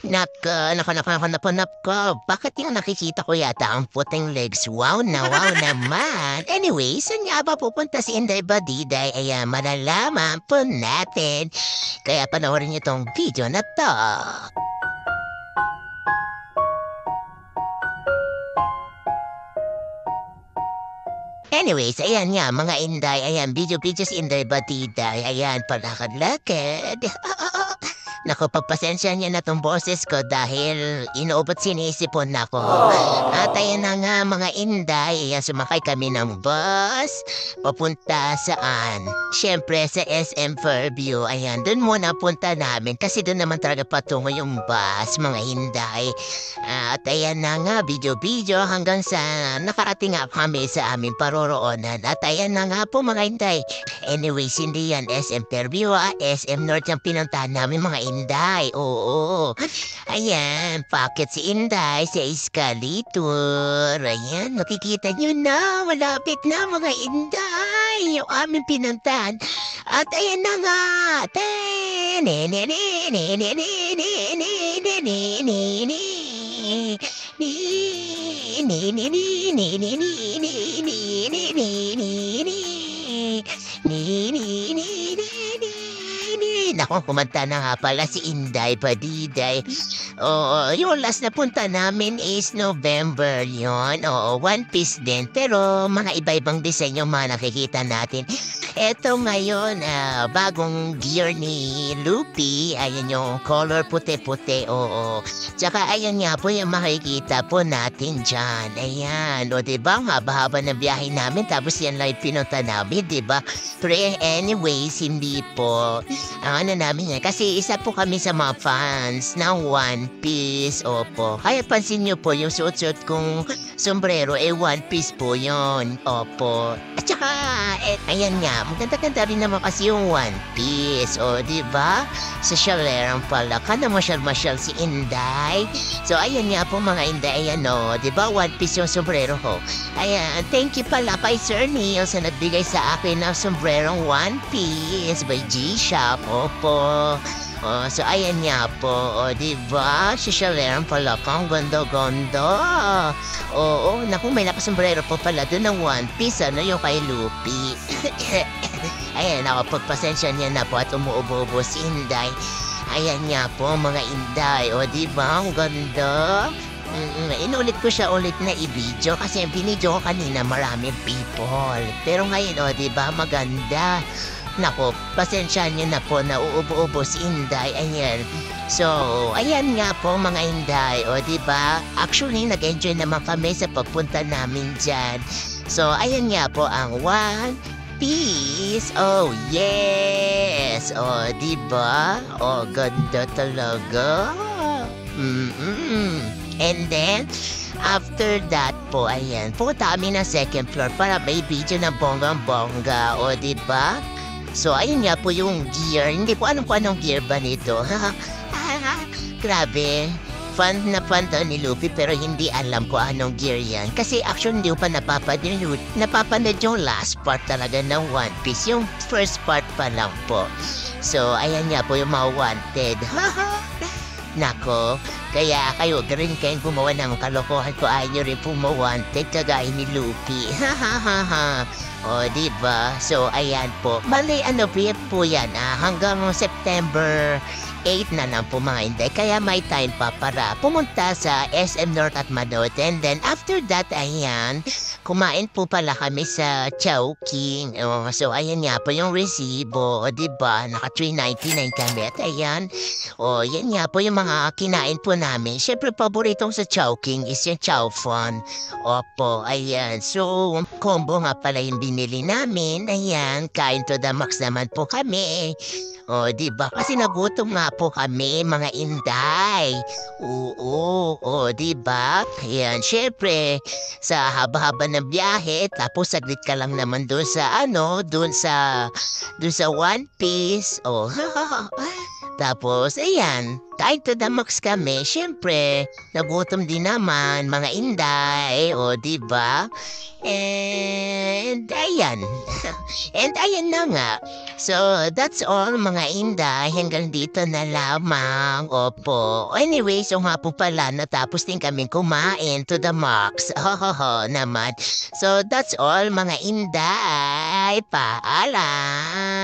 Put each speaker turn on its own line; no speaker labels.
Naku, bakit yung nakikita ko yata ang puting legs? Wow naman. Anyway, saan nga ba pupunta si Inday Badiday? Ayan, malalaman po natin. Kaya panoorin niyo tong video na to. Anyways, ayan nga, mga Inday, ayan, video si Inday Badiday, ayan, palakad-lakad. Naku, pagpasensya niya na tong boses ko dahil inuubot sinisipon ako. At ayan na nga mga Inday, ayan, sumakay kami ng bus. Papunta saan? Siyempre sa SM Fairview, ayan, dun muna punta namin kasi dun naman talaga patungo yung bus, mga Inday. At ayan na nga, video hanggang sa nakarating nga kami sa aming paroroonan. At ayan na nga po mga Inday. Anyways, hindi yan SM Fairview, SM North yung pinuntahan namin mga Inday. Oo. Ayan, packet si Inday sa escalator. Ayan, nakikita nyo na, malapit na mga Inday. Yung aming pinuntahan. At ayan na nga. Nako, kumanta na nga pala si Inday Badiday. Oo, yung last na punta namin is November yon. Oo, One Piece din. Pero mga iba-ibang disenyo mga nakikita natin. Eto ngayon, bagong gear ni Luffy. Ayan yung color puti-puti, oo. Tsaka ayan nga po yung makikita po natin dyan. Ayan, o diba, haba-haba ng biyahe namin. Tapos yan lang yung pinunta namin, diba? Pero anyways, hindi po. Ang ano namin yan, kasi isa po kami sa mga fans ng One Piece, opo. Kaya pansin nyo po, yung suot-suot kong sombrero, One Piece po yon, opo. At saka, ayan nga, maganda-ganda rin naman kasi yung One Piece, o diba? Sa Shalerang pala, kana masyal-masyal si Inday. So, ayan nga po mga Inday, ayan o, diba? One Piece yung sombrero ko. Ayan, thank you pala kay Sir Neil sa nagbigay sa akin ng sombrerong One Piece by G-Shop, opo. Oh, so ayan nga po, diba? Si Shalerang pala kang ganda-ganda. Oo, naku, may nakasombrero po pala doon ng One Piece, ano yung kay Luffy. Ayan, ako, pagpasensya niya na po at umuubo-ubo si Inday. Ayan nga po, mga Inday, diba? Ang ganda. Inulit ko siya ulit na i-video kasi binidyo ko kanina maraming people. Pero ngayon, diba? Maganda. Nako, pasensya niyo na po na uubo-ubo si Inday, ayan. So, ayan nga po mga Inday, diba? Actually, nag-enjoy naman kami sa pagpunta namin dyan. So, ayan nga po ang One Piece. Oh, yes! Diba? Ganda talaga. And then, after that po, ayan, punta kami ng second floor para may video na bonggang-bongga, diba? So, ayun nga po yung gear. Hindi po alam kung anong gear ba nito. Grabe. Fan na fan daw ni Luffy pero hindi alam ko anong gear yan. Kasi actually hindi ko pa napapanood yung last part talaga ng One Piece. Yung first part pa lang po. So, ayan nga po yung mga wanted. Nako, kaya kayo rin kayong gumawa ng kalokohan ko ay nyo rin po ma-wanted kagaya ni Luffy. Diba? So, ayan po. Mali, po yan, hanggang September 8 na lang po mga Inday. Kaya may time pa para pumunta sa SM North at Manood. And then, after that, ayan, kumain po pala kami sa Chowking. So, ayan nga po yung resibo. Diba? Naka 399 kami. At ayan, yan nga po yung mga kinain po namin. Siyempre, paboritong sa Chowking is yung Chow Fun. Opo, ayan. So, combo nga pala yung binili namin. Ayan, kain to the max naman po kami. Diba? Kasi nagutom nga po kami, mga Inday. Oo, diba? Ayan, syempre, sa haba-haba ng biyahe, tapos saglit ka lang naman doon sa, doon sa One Piece. Tapos, ayan, kain to the max kami. Siyempre, nagutom din naman, mga inday, o, di ba? And, ayan. And, ayan na nga. So, that's all, mga inday. Hanggang dito na lamang. Opo. Anyway, so nga po pala, natapos din kami kumain to the max. Ho, naman. So, that's all, mga inday. Paalam.